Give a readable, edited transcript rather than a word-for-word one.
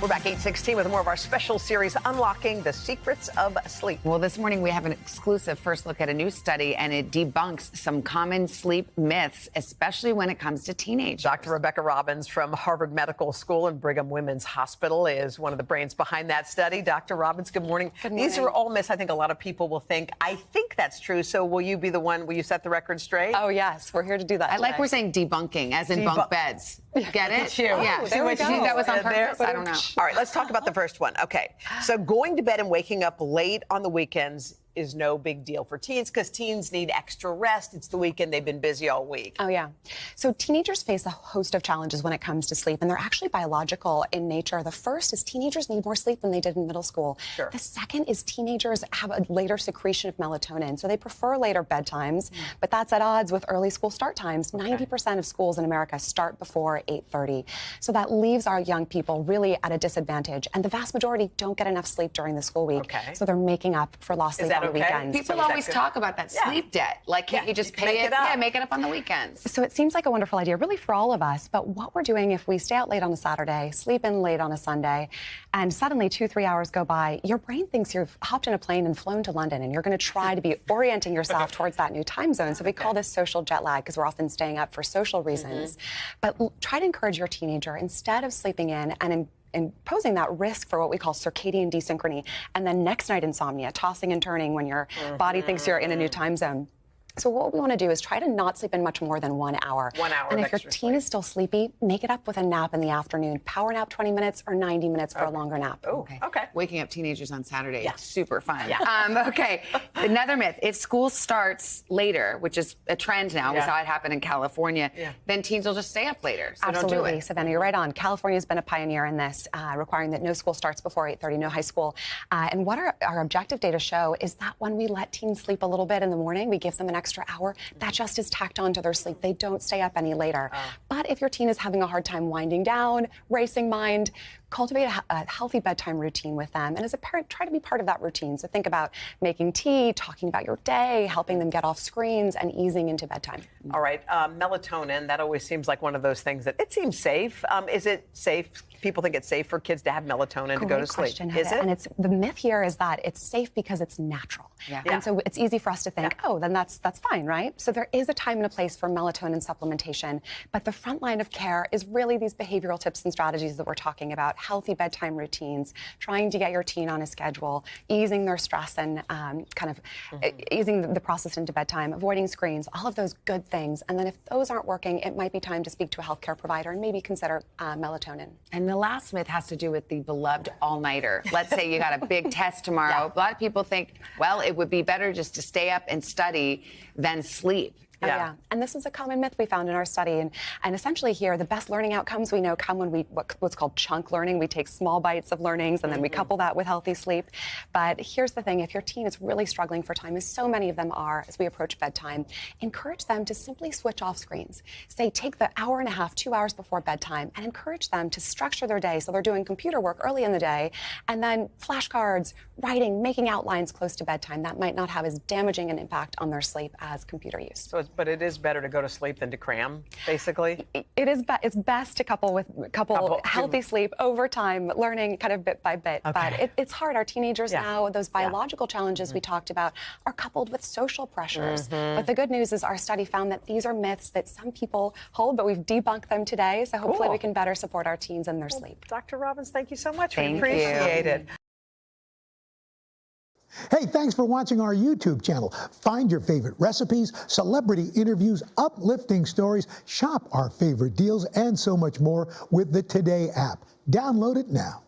We're back 8:16 with more of our special series, Unlocking the Secrets of Sleep. Well, this morning we have an exclusive first look at a new study, and it debunks some common sleep myths, especially when it comes to teenagers. Dr. Rebecca Robbins from Harvard Medical School and Brigham Women's Hospital is one of the brains behind that study. Dr. Robbins, good morning. Good morning. These are all myths. I think a lot of people will think, I think that's true. So will you be the one, will you set the record straight? Oh, yes. We're here to do that I today. like we're saying debunking, as in bunk beds. Get it? It's you. Yeah. Oh, See what you think that was on purpose? I don't know. All right, let's talk about the first one. Okay, so going to bed and waking up late on the weekends is no big deal for teens because teens need extra rest. It's the weekend. They've been busy all week. Oh, yeah. So teenagers face a host of challenges when it comes to sleep, and they're actually biological in nature. The first is teenagers need more sleep than they did in middle school. Sure. The second is teenagers have a later secretion of melatonin, so they prefer later bedtimes, but that's at odds with early school start times. 90% of schools in America start before 8:30. So that leaves our young people really at a disadvantage, and the vast majority don't get enough sleep during the school week. Okay. So they're making up for lost sleep on the weekends. People always talk about that sleep debt. Like, can't you just pay it? Yeah, make it up on the weekends. So it seems like a wonderful idea, really for all of us. But what we're doing, if we stay out late on a Saturday, sleep in late on a Sunday, and suddenly 2-3 hours go by, your brain thinks you've hopped in a plane and flown to London, and you're going to try to be orienting yourself towards that new time zone. So we call this social jet lag because we're often staying up for social reasons. But try to encourage your teenager, instead of sleeping in and imposing that risk for what we call circadian desynchrony, and then next night insomnia, tossing and turning when your body thinks you're in a new time zone. So what we want to do is try to not sleep in much more than 1 hour. 1 hour And of if your extra teen sleep. is still sleepy, make it up with a nap in the afternoon. Power nap 20 minutes or 90 minutes for a longer nap. Oh, okay. Waking up teenagers on Saturday, Yeah. super fun. Yeah. Okay, another myth. If school starts later, which is a trend now, we Yeah. saw it happen in California, then teens will just stay up later. So Absolutely, don't do it. Savannah, you're right on. California has been a pioneer in this, requiring that no school starts before 8:30, no high school. And what our objective data show is that when we let teens sleep a little bit in the morning, we give them an extra hour, that just is tacked on to their sleep. They don't stay up any later. But if your teen is having a hard time winding down, racing mind, cultivate a healthy bedtime routine with them. And as a parent, try to be part of that routine. So think about making tea, talking about your day, helping them get off screens, and easing into bedtime. All right, melatonin, that always seems like one of those things that it seems safe. Is it safe? People think it's safe for kids to have melatonin to go to sleep. Question, Is it? And the myth here is that it's safe because it's natural. Yeah. And so it's easy for us to think, oh, then that's fine, right? So there is a time and a place for melatonin supplementation, but the front line of care is really these behavioral tips and strategies that we're talking about, healthy bedtime routines, trying to get your teen on a schedule, easing their stress and easing the process into bedtime, avoiding screens, all of those good things. And then if those aren't working, it might be time to speak to a healthcare provider and maybe consider melatonin. And the last myth has to do with the beloved all-nighter. Let's say you got a big test tomorrow. A lot of people think, well, it would be better just to stay up and study than sleep. Oh, yeah. And this is a common myth we found in our study. And essentially here, the best learning outcomes we know come when we what's called chunk learning. We take small bites of learnings and then we couple that with healthy sleep. But here's the thing. If your teen is really struggling for time, as so many of them are as we approach bedtime, encourage them to simply switch off screens. Say, take the hour and a half, 2 hours before bedtime, and encourage them to structure their day so they're doing computer work early in the day, and then flashcards, writing, making outlines close to bedtime. That might not have as damaging an impact on their sleep as computer use. But it is better to go to sleep than to cram, basically? It is. It's best to couple healthy sleep over time, learning kind of bit by bit. Okay. But it's hard. Our teenagers now, those biological challenges we talked about, are coupled with social pressures. But the good news is our study found that these are myths that some people hold, but we've debunked them today. So hopefully we can better support our teens in their sleep. Dr. Robbins, thank you so much. Thank We appreciate you. it. Hey, thanks for watching our YouTube channel. Find your favorite recipes, celebrity interviews, uplifting stories, shop our favorite deals, and so much more with the Today app. Download it now.